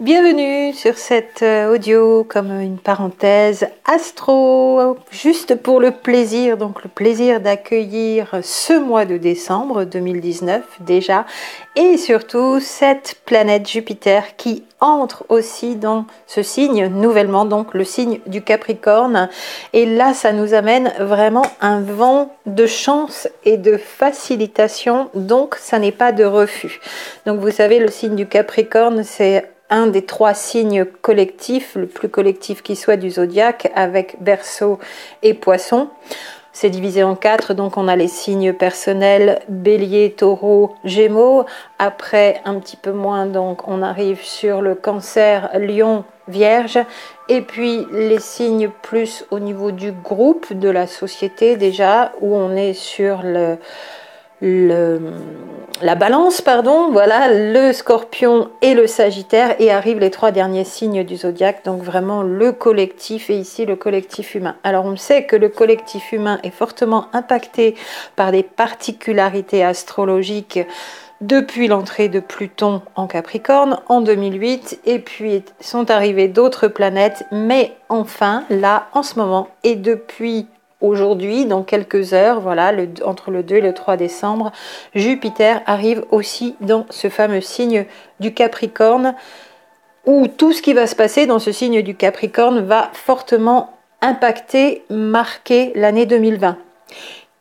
Bienvenue sur cette audio comme une parenthèse astro, juste pour le plaisir, donc le plaisir d'accueillir ce mois de décembre 2019 déjà, et surtout cette planète Jupiter qui entre aussi dans ce signe nouvellement, donc le signe du Capricorne. Et là, ça nous amène vraiment un vent de chance et de facilitation, donc ça n'est pas de refus. Donc vous savez, le signe du Capricorne, c'est un des trois signes collectifs, le plus collectif qui soit du zodiaque, avec Verseau et Poisson. C'est divisé en quatre, donc on a les signes personnels, Bélier, Taureau, Gémeaux. Après, un petit peu moins, donc on arrive sur le Cancer, Lion, Vierge. Et puis les signes plus au niveau du groupe, de la société déjà, où on est sur la balance, voilà, le Scorpion et le Sagittaire, et arrivent les trois derniers signes du zodiaque, donc vraiment le collectif, et ici le collectif humain. Alors on sait que le collectif humain est fortement impacté par des particularités astrologiques depuis l'entrée de Pluton en Capricorne en 2008, et puis sont arrivées d'autres planètes, mais enfin là en ce moment et depuis aujourd'hui, dans quelques heures, voilà, entre le 2 et le 3 décembre, Jupiter arrive aussi dans ce fameux signe du Capricorne, où tout ce qui va se passer dans ce signe du Capricorne va fortement impacter, marquer l'année 2020,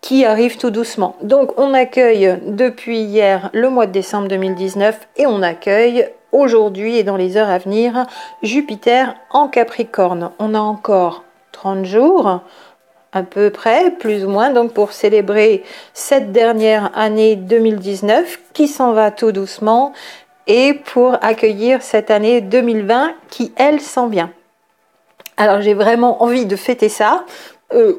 qui arrive tout doucement. Donc on accueille depuis hier le mois de décembre 2019 et on accueille aujourd'hui et dans les heures à venir Jupiter en Capricorne. On a encore 30 jours à peu près, plus ou moins, donc pour célébrer cette dernière année 2019 qui s'en va tout doucement, et pour accueillir cette année 2020 qui, elle, s'en vient. Alors j'ai vraiment envie de fêter ça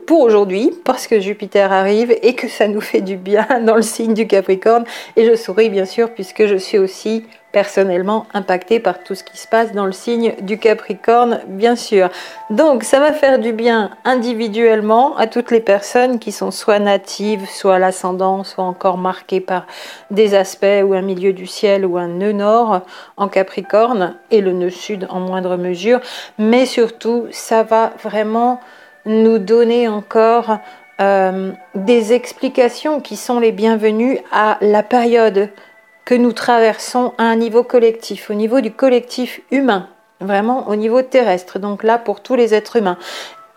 pour aujourd'hui, parce que Jupiter arrive et que ça nous fait du bien dans le signe du Capricorne, et je souris bien sûr puisque je suis aussi personnellement impactée par tout ce qui se passe dans le signe du Capricorne, bien sûr. Donc ça va faire du bien individuellement à toutes les personnes qui sont soit natives, soit à l'ascendant, soit encore marquées par des aspects ou un milieu du ciel ou un nœud nord en Capricorne, et le nœud sud en moindre mesure, mais surtout ça va vraiment nous donner encore des explications qui sont les bienvenues à la période que nous traversons à un niveau collectif, au niveau du collectif humain, vraiment au niveau terrestre, donc là pour tous les êtres humains.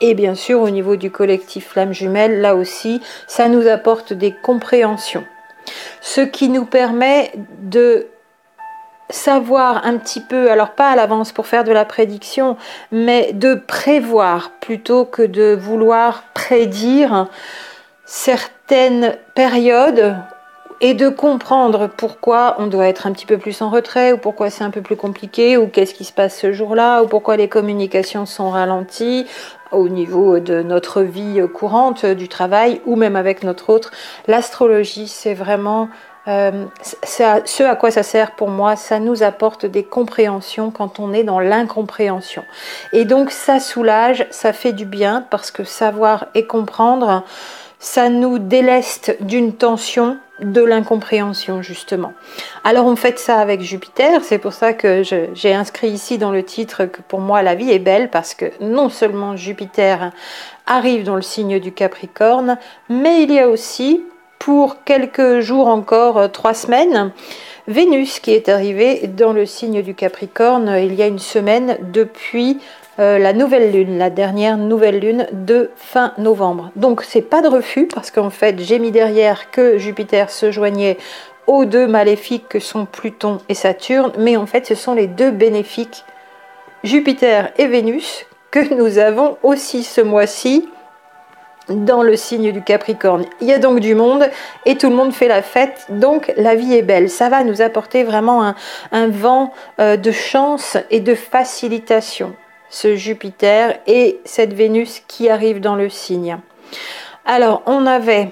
Et bien sûr au niveau du collectif flamme jumelle, là aussi, ça nous apporte des compréhensions. Ce qui nous permet de savoir un petit peu, alors pas à l'avance pour faire de la prédiction, mais de prévoir plutôt que de vouloir prédire certaines périodes, et de comprendre pourquoi on doit être un petit peu plus en retrait, ou pourquoi c'est un peu plus compliqué, ou qu'est-ce qui se passe ce jour-là, ou pourquoi les communications sont ralenties au niveau de notre vie courante, du travail, ou même avec notre autre. L'astrologie, c'est vraiment ce à quoi ça sert pour moi. Ça nous apporte des compréhensions quand on est dans l'incompréhension. Et donc ça soulage, ça fait du bien, parce que savoir et comprendre, ça nous déleste d'une tension de l'incompréhension, justement. Alors on fait ça avec Jupiter, c'est pour ça que j'ai inscrit ici dans le titre que pour moi la vie est belle, parce que non seulement Jupiter arrive dans le signe du Capricorne, mais il y a aussi, pour quelques jours encore, 3 semaines, Vénus qui est arrivée dans le signe du Capricorne il y a une semaine, depuis la nouvelle lune, la dernière nouvelle lune de fin novembre. Donc c'est pas de refus, parce qu'en fait j'ai mis derrière que Jupiter se joignait aux deux maléfiques que sont Pluton et Saturne, mais en fait ce sont les deux bénéfiques, Jupiter et Vénus, que nous avons aussi ce mois-ci dans le signe du Capricorne. Il y a donc du monde et tout le monde fait la fête, donc la vie est belle. Ça va nous apporter vraiment un vent de chance et de facilitation, ce Jupiter et cette Vénus qui arrive dans le signe. Alors, on avait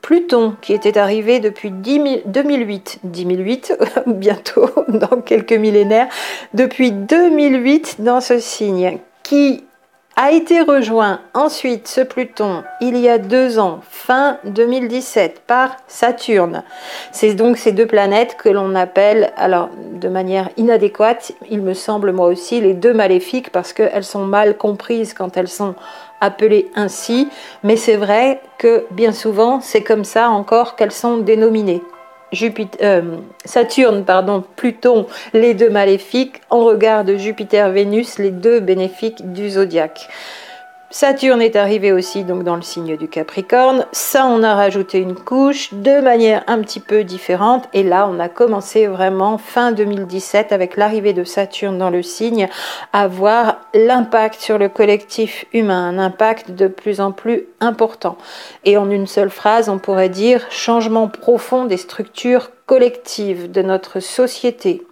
Pluton qui était arrivé depuis 2008, bientôt dans quelques millénaires, depuis 2008 dans ce signe, qui A été rejoint ensuite ce Pluton il y a 2 ans, fin 2017, par Saturne. C'est donc ces deux planètes que l'on appelle, alors de manière inadéquate, il me semble moi aussi, les deux maléfiques, parce qu'elles sont mal comprises quand elles sont appelées ainsi, mais c'est vrai que bien souvent c'est comme ça encore qu'elles sont dénominées. Saturne, Pluton, les deux maléfiques, en regard de Jupiter, Vénus, les deux bénéfiques du zodiaque. Saturne est arrivé aussi donc dans le signe du Capricorne. Ça, on a rajouté une couche de manière un petit peu différente. Et là, on a commencé vraiment fin 2017 avec l'arrivée de Saturne dans le signe à voir l'impact sur le collectif humain, un impact de plus en plus important. Et en une seule phrase, on pourrait dire changement profond des structures collectives de notre société,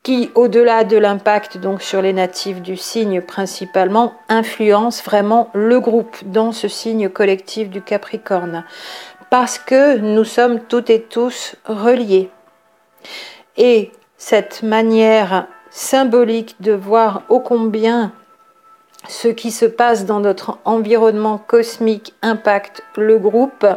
qui, au-delà de l'impact donc sur les natifs du signe principalement, influence vraiment le groupe dans ce signe collectif du Capricorne. Parce que nous sommes toutes et tous reliés. Et cette manière symbolique de voir ô combien ce qui se passe dans notre environnement cosmique impacte le groupe,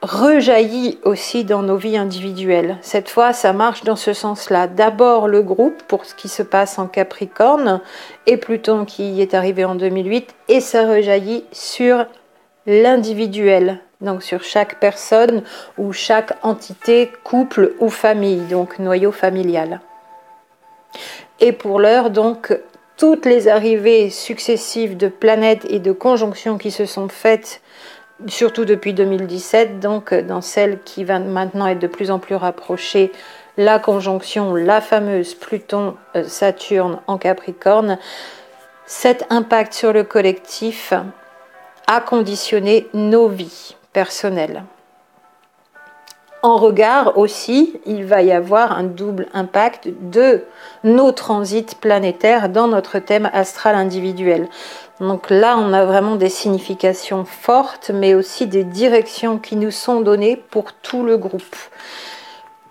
rejaillit aussi dans nos vies individuelles. Cette fois, ça marche dans ce sens-là. D'abord le groupe pour ce qui se passe en Capricorne et Pluton qui y est arrivé en 2008 et ça rejaillit sur l'individuel, donc sur chaque personne ou chaque entité, couple ou famille, donc noyau familial. Et pour l'heure, donc, toutes les arrivées successives de planètes et de conjonctions qui se sont faites surtout depuis 2017, donc dans celle qui va maintenant être de plus en plus rapprochée, la conjonction, la fameuse Pluton-Saturne en Capricorne, cet impact sur le collectif a conditionné nos vies personnelles. En regard aussi, il va y avoir un double impact de nos transits planétaires dans notre thème astral individuel. Donc là, on a vraiment des significations fortes, mais aussi des directions qui nous sont données pour tout le groupe.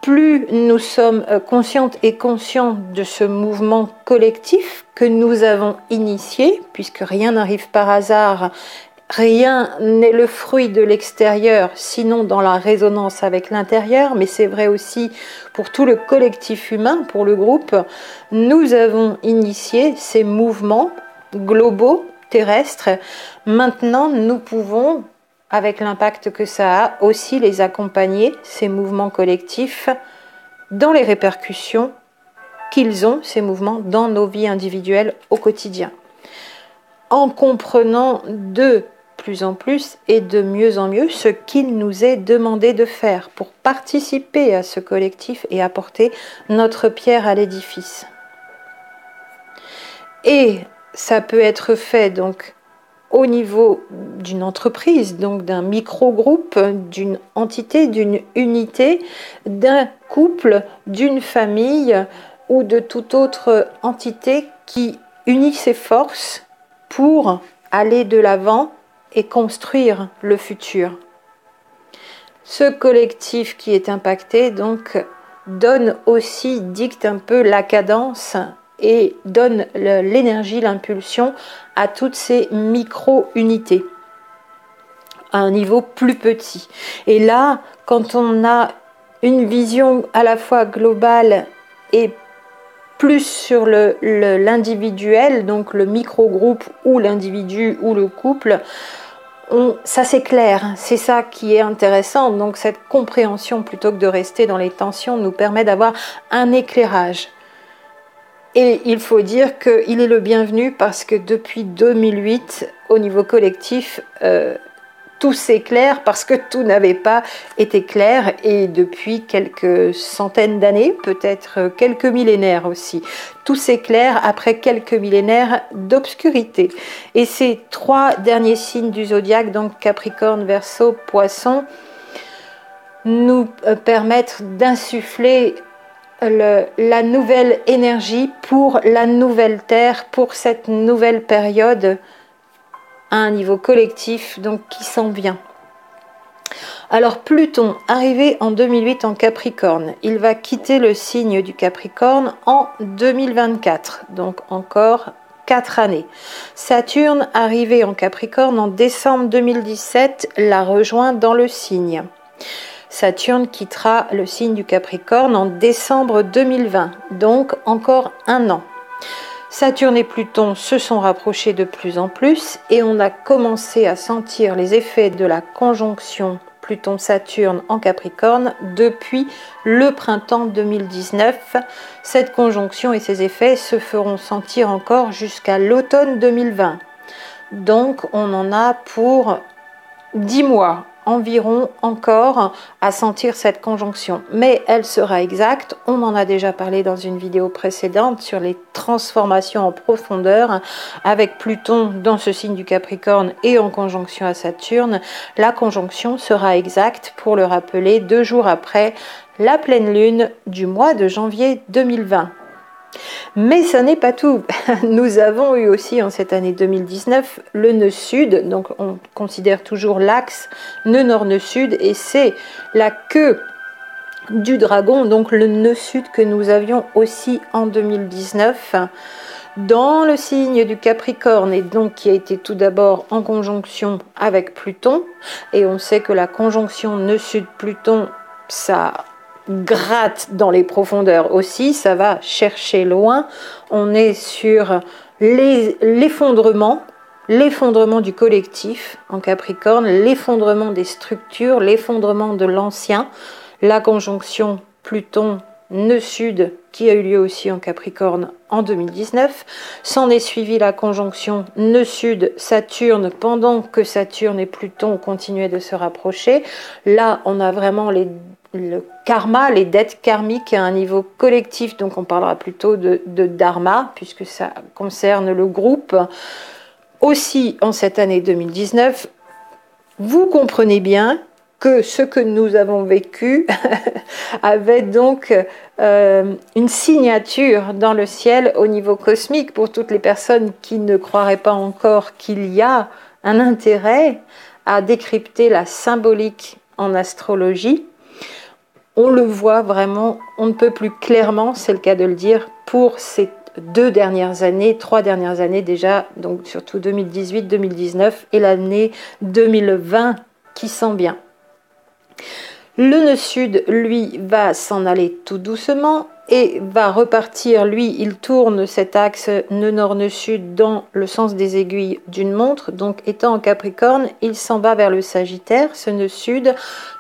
Plus nous sommes conscientes et conscients de ce mouvement collectif que nous avons initié, puisque rien n'arrive par hasard, rien n'est le fruit de l'extérieur, sinon dans la résonance avec l'intérieur, mais c'est vrai aussi pour tout le collectif humain, pour le groupe. Nous avons initié ces mouvements globaux, terrestres. Maintenant, nous pouvons, avec l'impact que ça a, aussi les accompagner, ces mouvements collectifs, dans les répercussions qu'ils ont, ces mouvements, dans nos vies individuelles au quotidien. En comprenant de plus en plus et de mieux en mieux ce qu'il nous est demandé de faire pour participer à ce collectif et apporter notre pierre à l'édifice. Et ça peut être fait donc au niveau d'une entreprise, donc d'un micro-groupe, d'une entité, d'une unité, d'un couple, d'une famille ou de toute autre entité qui unit ses forces pour aller de l'avant et construire le futur. Ce collectif qui est impacté donc donne aussi, dicte un peu la cadence et donne l'énergie, l'impulsion à toutes ces micro-unités à un niveau plus petit. Et là, quand on a une vision à la fois globale et plus sur l'individuel, donc le micro-groupe ou l'individu ou le couple, ça s'éclaire, c'est ça qui est intéressant. Donc cette compréhension, plutôt que de rester dans les tensions, nous permet d'avoir un éclairage. Et il faut dire qu'il est le bienvenu parce que depuis 2008, au niveau collectif, tout s'éclaire parce que tout n'avait pas été clair et depuis quelques centaines d'années, peut-être quelques millénaires aussi. Tout s'éclaire après quelques millénaires d'obscurité. Et ces 3 derniers signes du zodiaque, donc Capricorne, Verseau, Poisson, nous permettent d'insuffler la nouvelle énergie pour la nouvelle Terre, pour cette nouvelle période à un niveau collectif, donc qui s'en vient. Alors Pluton, arrivé en 2008 en Capricorne, il va quitter le signe du Capricorne en 2024, donc encore 4 années. Saturne, arrivé en Capricorne en décembre 2017, la rejoint dans le signe. Saturne quittera le signe du Capricorne en décembre 2020, donc encore un an. Saturne et Pluton se sont rapprochés de plus en plus et on a commencé à sentir les effets de la conjonction Pluton-Saturne en Capricorne depuis le printemps 2019. Cette conjonction et ses effets se feront sentir encore jusqu'à l'automne 2020. Donc on en a pour 10 mois environ encore à sentir cette conjonction, mais elle sera exacte. On en a déjà parlé dans une vidéo précédente sur les transformations en profondeur avec Pluton dans ce signe du Capricorne et en conjonction à Saturne. La conjonction sera exacte, pour le rappeler, 2 jours après la pleine lune du mois de janvier 2020. Mais ça n'est pas tout. Nous avons eu aussi en cette année 2019 le nœud sud, donc on considère toujours l'axe nœud nord-nœud sud, et c'est la queue du dragon, donc le nœud sud que nous avions aussi en 2019 dans le signe du Capricorne, et donc qui a été tout d'abord en conjonction avec Pluton, et on sait que la conjonction nœud sud Pluton, ça gratte dans les profondeurs aussi, ça va chercher loin. On est sur l'effondrement du collectif en Capricorne, l'effondrement des structures, l'effondrement de l'ancien. La conjonction Pluton nœud sud qui a eu lieu aussi en Capricorne en 2019. S'en est suivi la conjonction nœud sud Saturne pendant que Saturne et Pluton continuaient de se rapprocher. Là, on a vraiment le karma, les dettes karmiques à un niveau collectif, donc on parlera plutôt de dharma puisque ça concerne le groupe. Aussi en cette année 2019, vous comprenez bien que ce que nous avons vécu avait donc une signature dans le ciel au niveau cosmique. Pour toutes les personnes qui ne croiraient pas encore qu'il y a un intérêt à décrypter la symbolique en astrologie, on le voit vraiment, on ne peut plus clairement, c'est le cas de le dire, pour ces 3 dernières années déjà, donc surtout 2018, 2019 et l'année 2020 qui sent bien. Le nœud sud, lui, va s'en aller tout doucement et va repartir. Lui, il tourne cet axe nœud nord, nœud sud dans le sens des aiguilles d'une montre. Donc, étant en Capricorne, il s'en va vers le Sagittaire, ce nœud sud,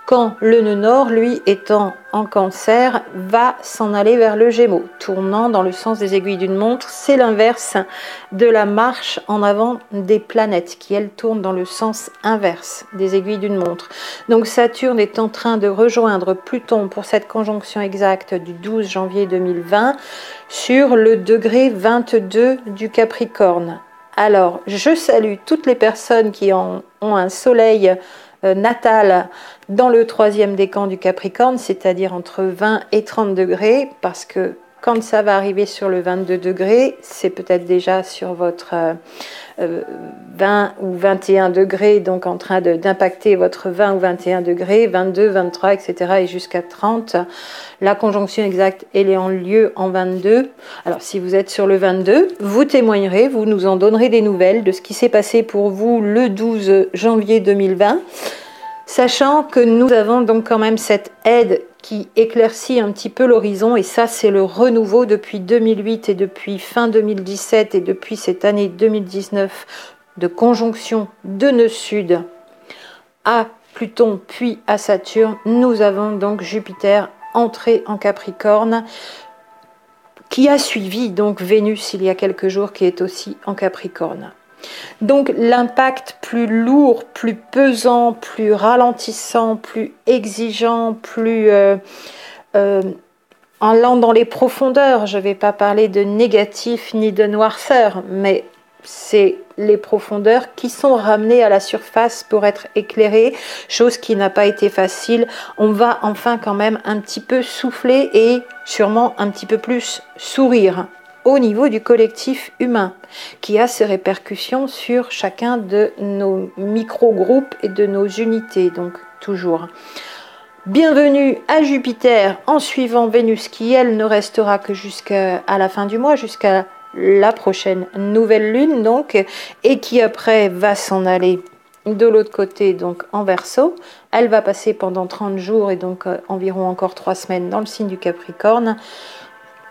quand le nœud nord, lui, étant en Cancer, va s'en aller vers le Gémeaux, tournant dans le sens des aiguilles d'une montre. C'est l'inverse de la marche en avant des planètes, qui, elles, tournent dans le sens inverse des aiguilles d'une montre. Donc, Saturne est en train de rejoindre Pluton pour cette conjonction exacte du 12 janvier 2020 sur le degré 22 du Capricorne. Alors, je salue toutes les personnes qui ont un soleil natal dans le 3e décan du Capricorne, c'est-à-dire entre 20 et 30 degrés, parce que quand ça va arriver sur le 22 degrés, c'est peut-être déjà sur votre 20 ou 21 degrés, donc en train d'impacter votre 20 ou 21 degrés, 22, 23, etc. et jusqu'à 30. La conjonction exacte, elle est en lieu en 22. Alors si vous êtes sur le 22, vous témoignerez, vous nous en donnerez des nouvelles de ce qui s'est passé pour vous le 12 janvier 2020, sachant que nous avons donc quand même cette aide qui éclaircit un petit peu l'horizon, et ça c'est le renouveau depuis 2008 et depuis fin 2017 et depuis cette année 2019 de conjonction de nœud sud à Pluton puis à Saturne. Nous avons donc Jupiter entré en Capricorne qui a suivi donc Vénus il y a quelques jours qui est aussi en Capricorne. Donc l'impact plus lourd, plus pesant, plus ralentissant, plus exigeant, plus allant dans les profondeurs. Je ne vais pas parler de négatif ni de noirceur, mais c'est les profondeurs qui sont ramenées à la surface pour être éclairées, chose qui n'a pas été facile. On va enfin quand même un petit peu souffler et sûrement un petit peu plus sourire au niveau du collectif humain, qui a ses répercussions sur chacun de nos micro-groupes et de nos unités, donc toujours. Bienvenue à Jupiter en suivant Vénus qui, elle, ne restera que jusqu'à la fin du mois, jusqu'à la prochaine nouvelle lune, donc, et qui après va s'en aller de l'autre côté, donc en Verseau. Elle va passer pendant 30 jours et donc environ encore 3 semaines dans le signe du Capricorne.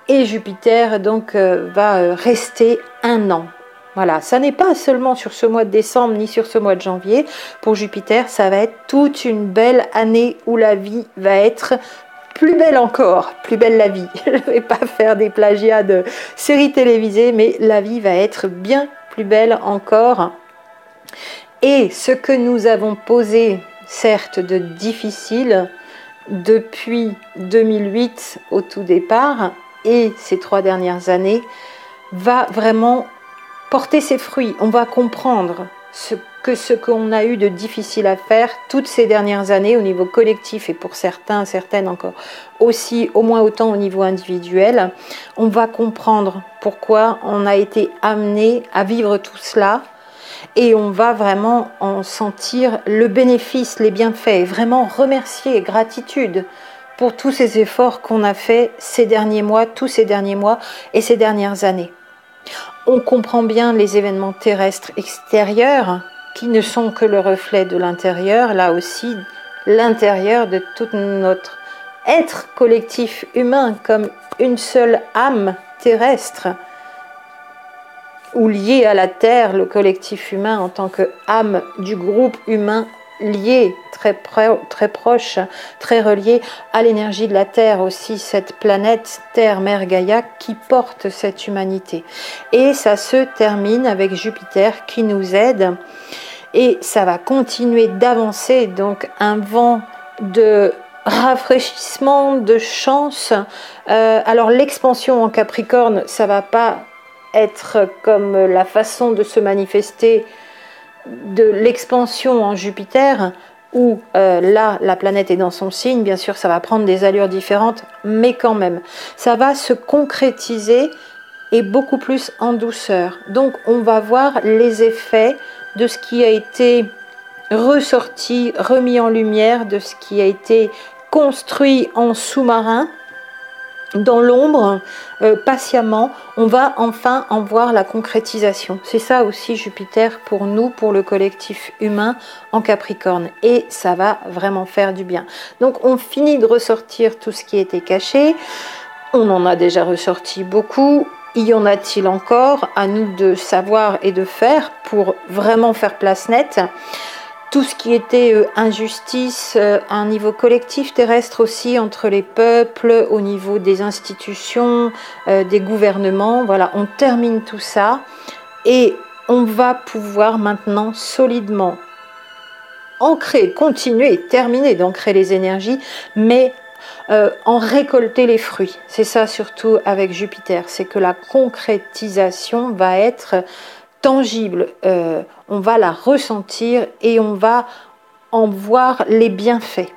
Et Jupiter donc va rester 1 an. Voilà, ça n'est pas seulement sur ce mois de décembre ni sur ce mois de janvier. Pour Jupiter, ça va être toute une belle année où la vie va être plus belle encore, plus belle la vie. Je ne vais pas faire des plagiats de séries télévisées, mais la vie va être bien plus belle encore. Et ce que nous avons posé, certes de difficile, depuis 2008 au tout départ, et ces 3 dernières années, va vraiment porter ses fruits. On va comprendre ce qu'on a eu de difficile à faire toutes ces dernières années au niveau collectif et pour certains, certaines encore aussi, au moins autant au niveau individuel. On va comprendre pourquoi on a été amené à vivre tout cela et on va vraiment en sentir le bénéfice, les bienfaits, vraiment remercier, gratitude pour tous ces efforts qu'on a fait ces derniers mois, tous ces derniers mois et ces dernières années. On comprend bien les événements terrestres extérieurs qui ne sont que le reflet de l'intérieur, là aussi l'intérieur de tout notre être collectif humain comme une seule âme terrestre ou lié à la Terre, le collectif humain en tant que âme du groupe humain lié, très proche, très relié à l'énergie de la Terre aussi, cette planète Terre, Mère Gaïa qui porte cette humanité. Et ça se termine avec Jupiter qui nous aide et ça va continuer d'avancer, donc un vent de rafraîchissement, de chance. Alors l'expansion en Capricorne, ça va pas être comme la façon de se manifester de l'expansion en Jupiter, où là, la planète est dans son signe, bien sûr, ça va prendre des allures différentes, mais quand même, ça va se concrétiser et beaucoup plus en douceur. Donc, on va voir les effets de ce qui a été ressorti, remis en lumière, de ce qui a été construit en sous-marin, dans l'ombre, patiemment, on va enfin en voir la concrétisation. C'est ça aussi Jupiter pour nous, pour le collectif humain en Capricorne. Et ça va vraiment faire du bien. Donc on finit de ressortir tout ce qui était caché. On en a déjà ressorti beaucoup. Y en a-t-il encore? À nous de savoir et de faire pour vraiment faire place nette. Tout ce qui était injustice à un niveau collectif terrestre aussi, entre les peuples, au niveau des institutions, des gouvernements. Voilà, on termine tout ça et on va pouvoir maintenant solidement ancrer, continuer, terminer d'ancrer les énergies, mais en récolter les fruits. C'est ça surtout avec Jupiter, c'est que la concrétisation va être tangible, on va la ressentir et on va en voir les bienfaits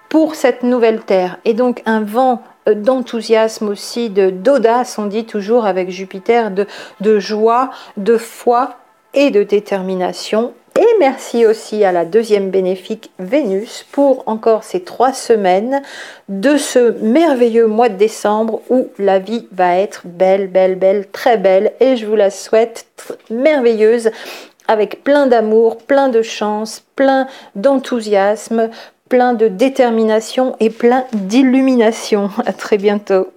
pour cette nouvelle terre. Et donc un vent d'enthousiasme aussi, d'audace, on dit toujours avec Jupiter, de joie, de foi et de détermination. Et merci aussi à la deuxième bénéfique Vénus pour encore ces 3 semaines de ce merveilleux mois de décembre où la vie va être belle, belle, belle, très belle. Et je vous la souhaite merveilleuse avec plein d'amour, plein de chance, plein d'enthousiasme, plein de détermination et plein d'illumination. À très bientôt.